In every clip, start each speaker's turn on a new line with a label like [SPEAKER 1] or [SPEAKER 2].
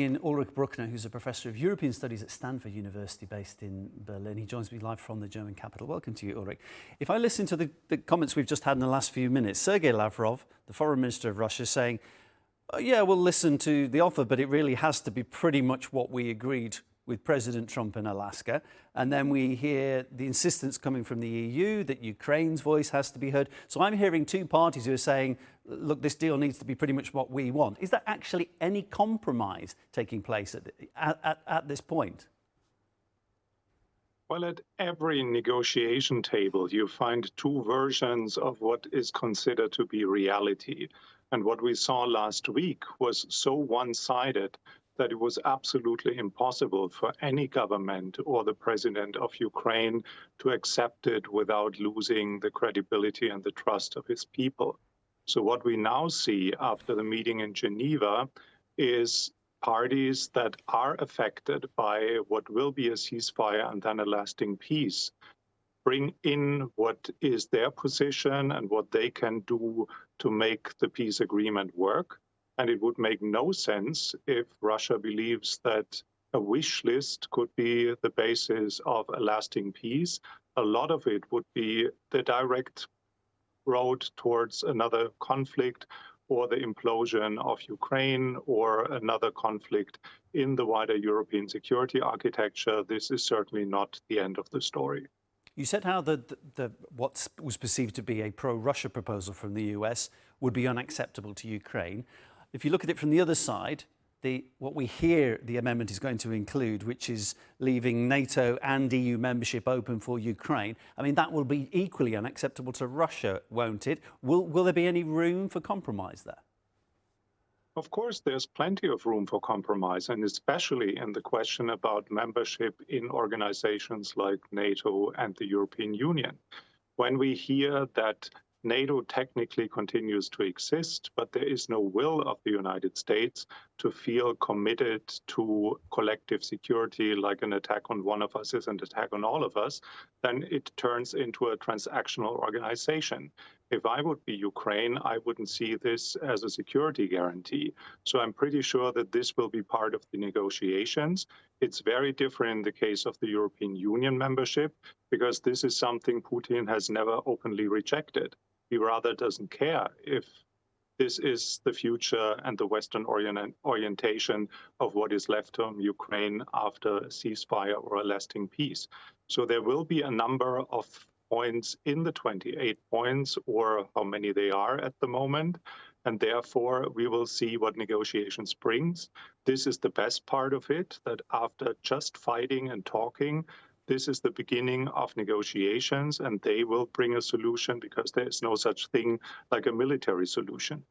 [SPEAKER 1] Ulrich Brueckner, who's a professor of European Studies at Stanford University based in Berlin. He joins me live from the German capital. Welcome to you, Ulrich. If I listen to the comments we've just had in the last few minutes, Sergei Lavrov, the foreign minister of Russia, saying, oh, yeah, we'll listen to the offer, but it really has to be pretty much what we agreed with President Trump in Alaska. And then we hear the insistence coming from the EU that Ukraine's voice has to be heard. So I'm hearing two parties who are saying, look, this deal needs to be pretty much what we want. Is there actually any compromise taking place at this point?
[SPEAKER 2] Well, at every negotiation table, you find two versions of what is considered to be reality. And what we saw last week was so one-sided that it was absolutely impossible for any government or the president of Ukraine to accept it without losing the credibility and the trust of his people. So what we now see after the meeting in Geneva is parties that are affected by what will be a ceasefire and then a lasting peace bring in what is their position and what they can do to make the peace agreement work. And it would make no sense if Russia believes that a wish list could be the basis of a lasting peace. A lot of it would be the direct road towards another conflict or the implosion of Ukraine or another conflict in the wider European security architecture. This is certainly not the end of the story.
[SPEAKER 1] You said how what was perceived to be a pro-Russia proposal from the US would be unacceptable to Ukraine. If you look at it from the other side, what we hear the amendment is going to include, which is leaving NATO and EU membership open for Ukraine, I mean, that will be equally unacceptable to Russia, won't it? Will there be any room for compromise there?
[SPEAKER 2] Of course, there's plenty of room for compromise, and especially in the question about membership in organizations like NATO and the European Union. When we hear that NATO technically continues to exist, but there is no will of the United States to feel committed to collective security, like an attack on one of us is an attack on all of us, then it turns into a transactional organization. If I would be Ukraine, I wouldn't see this as a security guarantee. So I'm pretty sure that this will be part of the negotiations. It's very different in the case of the European Union membership, because this is something Putin has never openly rejected. He rather doesn't care if this is the future and the Western orientation of what is left of Ukraine after a ceasefire or a lasting peace. So there will be a number of points in the 28 points, or how many they are at the moment. And therefore, we will see what negotiations brings. This is the best part of it, that after just fighting and talking, this is the beginning of negotiations, and they will bring a solution, because there is no such thing like a military solution.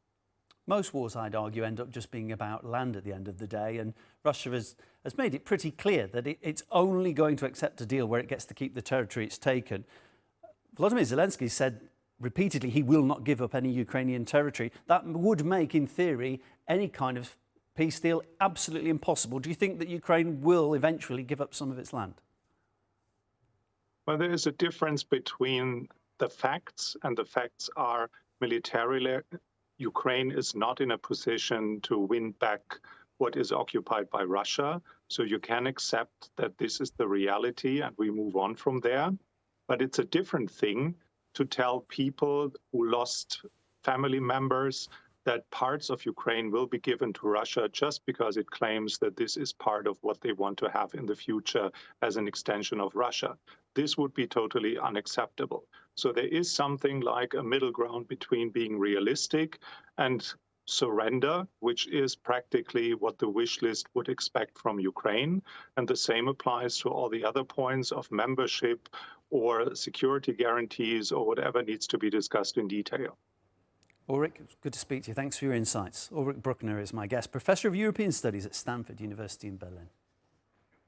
[SPEAKER 1] Most wars, I'd argue, end up just being about land at the end of the day, and Russia has made it pretty clear that it's only going to accept a deal where it gets to keep the territory it's taken. Volodymyr Zelensky said repeatedly he will not give up any Ukrainian territory. That would make, in theory, any kind of peace deal absolutely impossible. Do you think that Ukraine will eventually give up some of its land?
[SPEAKER 2] Well, there is a difference between the facts, and the facts are militarily, Ukraine is not in a position to win back what is occupied by Russia. So you can accept that this is the reality and we move on from there. But it's a different thing to tell people who lost family members that parts of Ukraine will be given to Russia just because it claims that this is part of what they want to have in the future as an extension of Russia. This would be totally unacceptable. So there is something like a middle ground between being realistic and surrender, which is practically what the wish list would expect from Ukraine. And the same applies to all the other points of membership or security guarantees or whatever needs to be discussed in detail.
[SPEAKER 1] Ulrich, it's good to speak to you. Thanks for your insights. Ulrich Brueckner is my guest, Professor of European Studies at Stanford University in Berlin.